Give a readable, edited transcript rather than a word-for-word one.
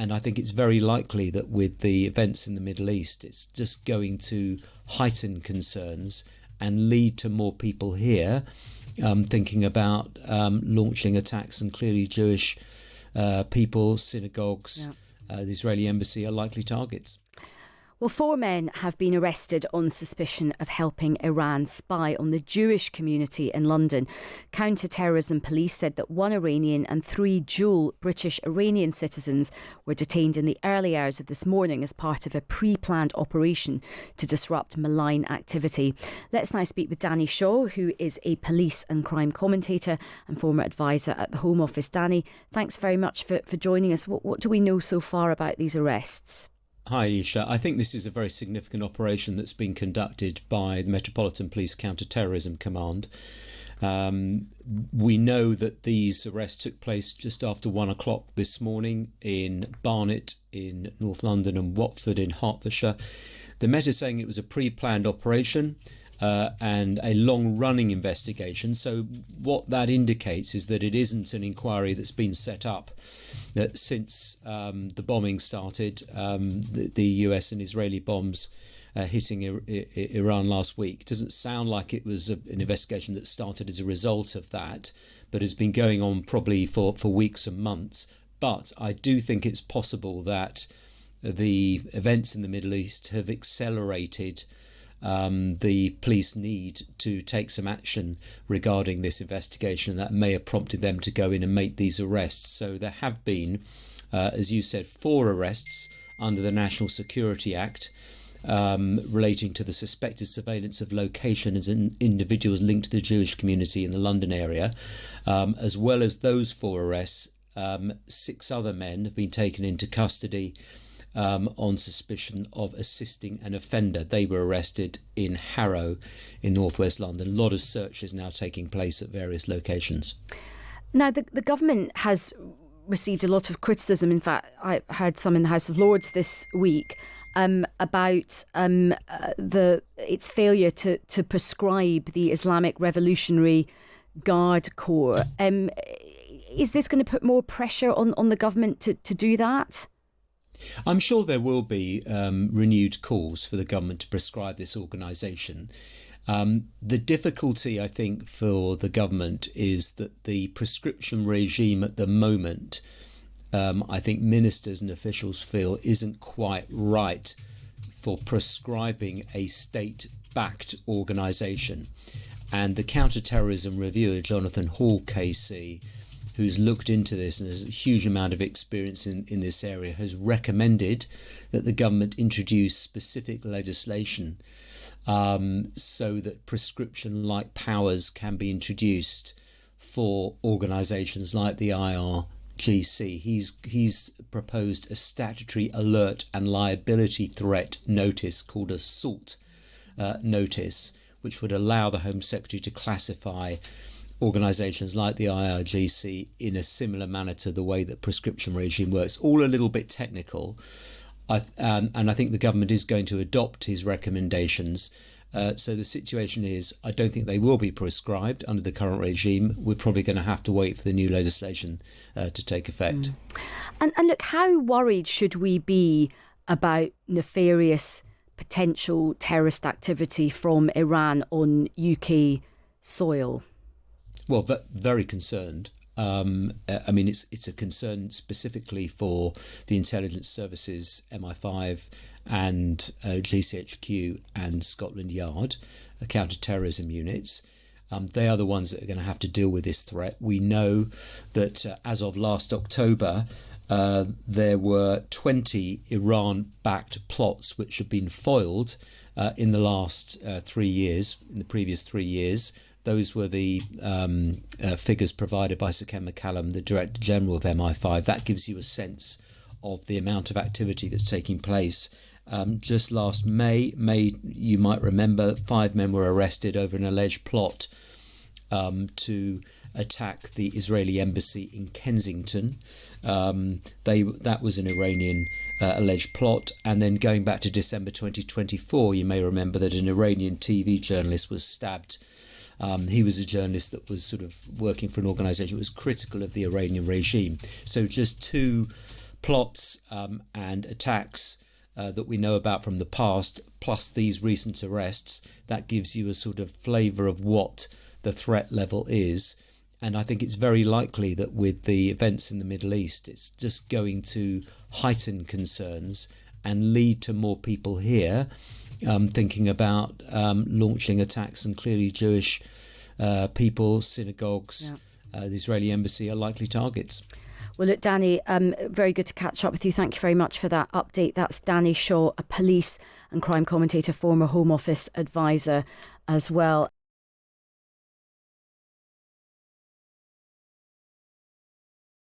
And I think it's very likely that with the events in the Middle East, it's just going to heighten concerns and lead to more people here thinking about launching attacks. And clearly Jewish people, synagogues, the Israeli embassy are likely targets. Well, 4 men have been arrested on suspicion of helping Iran spy on the Jewish community in London. Counterterrorism police said that 1 Iranian and 3 dual British-Iranian citizens were detained in the early hours of this morning as part of a pre-planned operation to disrupt malign activity. Let's now speak with Danny Shaw, who is a police and crime commentator and former advisor at the Home Office. Danny, thanks very much for joining us. What do we know so far about these arrests? Hi, Ayesha. I think this is a very significant operation that's been conducted by the Metropolitan Police Counterterrorism Command. We know that these arrests took place just after 1 o'clock this morning in Barnet in North London and Watford in Hertfordshire. The Met is saying it was a pre-planned operation and a long-running investigation. So what that indicates is that it isn't an inquiry that's been set up that since the bombing started, the US and Israeli bombs hitting Iran last week. It doesn't sound like it was an investigation that started as a result of that, but has been going on probably for weeks and months. But I do think it's possible that the events in the Middle East have accelerated the police need to take some action regarding this investigation that may have prompted them to go in and make these arrests. So there have been, as you said, 4 arrests under the National Security Act relating to the suspected surveillance of locations and individuals linked to the Jewish community in the London area. As well as those 4 arrests, 6 other men have been taken into custody on suspicion of assisting an offender. They were arrested in Harrow in northwest London. A lot of search is now taking place at various locations. Now, the government has received a lot of criticism. In fact, I heard some in the House of Lords this week about its failure to prescribe the Islamic Revolutionary Guard Corps. Is this going to put more pressure on the government to do that? I'm sure there will be renewed calls for the government to prescribe this organisation. The difficulty, I think, for the government is that the prescription regime at the moment, I think ministers and officials feel isn't quite right for prescribing a state-backed organisation. And the counter-terrorism reviewer, Jonathan Hall KC, who's looked into this and has a huge amount of experience in this area, has recommended that the government introduce specific legislation so that prescription-like powers can be introduced for organisations like the IRGC. He's proposed a statutory alert and liability threat notice called a SALT notice, which would allow the Home Secretary to classify organisations like the IRGC in a similar manner to the way that prescription regime works. All a little bit technical, and I think the government is going to adopt his recommendations. So the situation is, I don't think they will be prescribed under the current regime. We're probably going to have to wait for the new legislation to take effect. And look, how worried should we be about nefarious potential terrorist activity from Iran on UK soil? Well, very concerned. I mean, it's a concern specifically for the intelligence services, MI5 and GCHQ and Scotland Yard, counter-terrorism units. They are the ones that are going to have to deal with this threat. We know that as of last October, there were 20 Iran-backed plots which have been foiled in the last 3 years, in the previous 3 years. Those were the figures provided by Sir Ken McCallum, the Director General of MI5. That gives you a sense of the amount of activity that's taking place. Just last May, you might remember, 5 men were arrested over an alleged plot to attack the Israeli embassy in Kensington. That was an Iranian alleged plot. And then going back to December 2024, you may remember that an Iranian TV journalist was stabbed. He was a journalist that was sort of working for an organisation that was critical of the Iranian regime. So just 2 plots and attacks that we know about from the past, plus these recent arrests, that gives you a sort of flavour of what the threat level is. And I think it's very likely that with the events in the Middle East, it's just going to heighten concerns and lead to more people here thinking about launching attacks. And clearly Jewish people, synagogues, the Israeli embassy are likely targets. Well, look, Danny, very good to catch up with you. Thank you very much for that update. That's Danny Shaw, a police and crime commentator, former Home Office advisor as well.